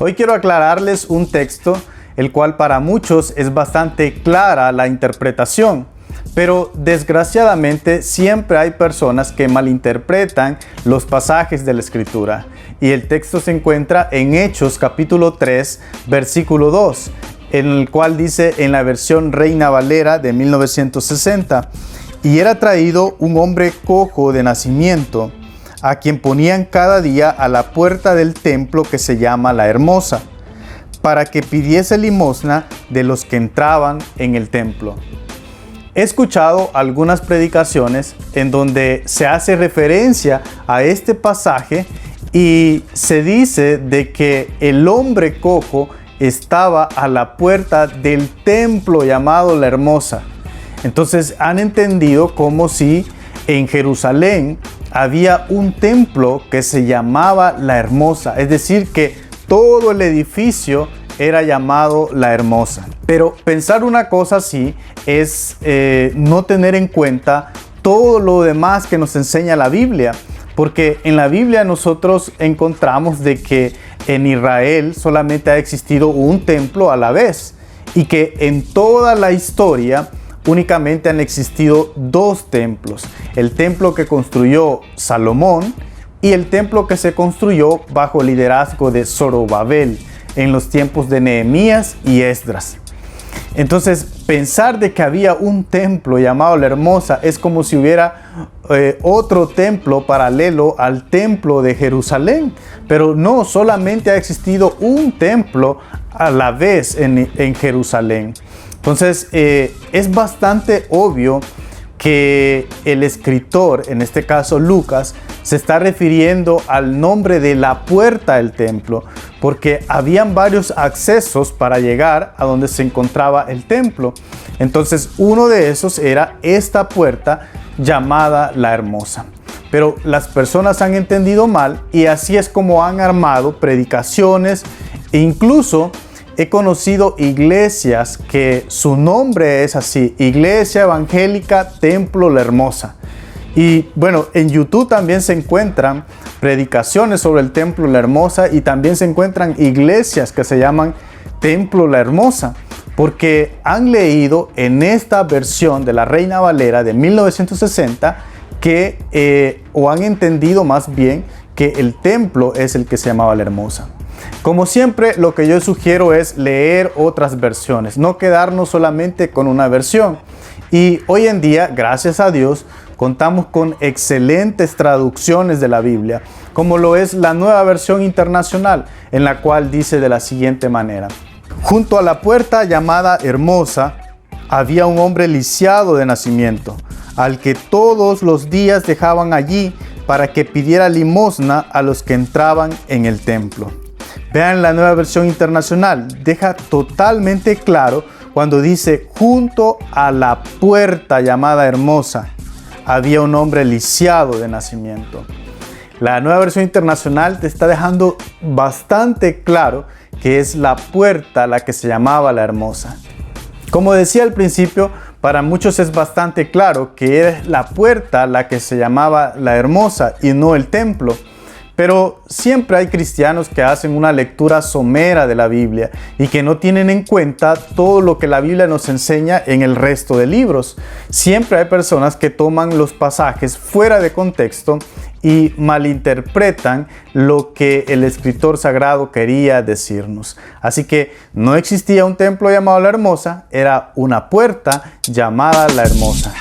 Hoy quiero aclararles un texto, el cual para muchos es bastante clara la interpretación, pero desgraciadamente siempre hay personas que malinterpretan los pasajes de la Escritura. Y el texto se encuentra en Hechos capítulo 3, versículo 2, en el cual dice en la versión Reina Valera de 1960, y era traído un hombre cojo de nacimiento, a quien ponían cada día a la puerta del templo que se llama La Hermosa, para que pidiese limosna de los que entraban en el templo. He escuchado algunas predicaciones en donde se hace referencia a este pasaje y se dice de que el hombre cojo estaba a la puerta del templo llamado La Hermosa. Entonces han entendido como si en Jerusalén había un templo que se llamaba La Hermosa, es decir, que todo el edificio era llamado La Hermosa. Pero pensar una cosa así es no tener en cuenta todo lo demás que nos enseña la Biblia, porque en la Biblia nosotros encontramos de que en Israel solamente ha existido un templo a la vez y que en toda la historia únicamente han existido dos templos, el templo que construyó Salomón y el templo que se construyó bajo el liderazgo de Zorobabel en los tiempos de Nehemías y Esdras. Entonces, pensar de que había un templo llamado La Hermosa es como si hubiera otro templo paralelo al templo de Jerusalén, pero no, solamente ha existido un templo a la vez en Jerusalén. Entonces, es bastante obvio que el escritor, en este caso Lucas, se está refiriendo al nombre de la puerta del templo, porque habían varios accesos para llegar a donde se encontraba el templo. Entonces, uno de esos era esta puerta llamada La Hermosa. Pero las personas han entendido mal y así es como han armado predicaciones e incluso he conocido iglesias que su nombre es así, Iglesia Evangélica Templo La Hermosa. Y bueno, en YouTube también se encuentran predicaciones sobre el Templo La Hermosa y también se encuentran iglesias que se llaman Templo La Hermosa, porque han leído en esta versión de la Reina Valera de 1960 o han entendido más bien que el templo es el que se llamaba La Hermosa. Como siempre, lo que yo sugiero es leer otras versiones, no quedarnos solamente con una versión. Y hoy en día, gracias a Dios, contamos con excelentes traducciones de la Biblia, como lo es la Nueva Versión Internacional, en la cual dice de la siguiente manera: junto a la puerta llamada Hermosa, había un hombre lisiado de nacimiento, al que todos los días dejaban allí para que pidiera limosna a los que entraban en el templo. Vean la Nueva Versión Internacional, deja totalmente claro cuando dice junto a la puerta llamada Hermosa había un hombre lisiado de nacimiento. La Nueva Versión Internacional te está dejando bastante claro que es la puerta la que se llamaba La Hermosa. Como decía al principio, para muchos es bastante claro que es la puerta la que se llamaba La Hermosa y no el templo. Pero siempre hay cristianos que hacen una lectura somera de la Biblia y que no tienen en cuenta todo lo que la Biblia nos enseña en el resto de libros. Siempre hay personas que toman los pasajes fuera de contexto y malinterpretan lo que el escritor sagrado quería decirnos. Así que no existía un templo llamado La Hermosa, era una puerta llamada La Hermosa.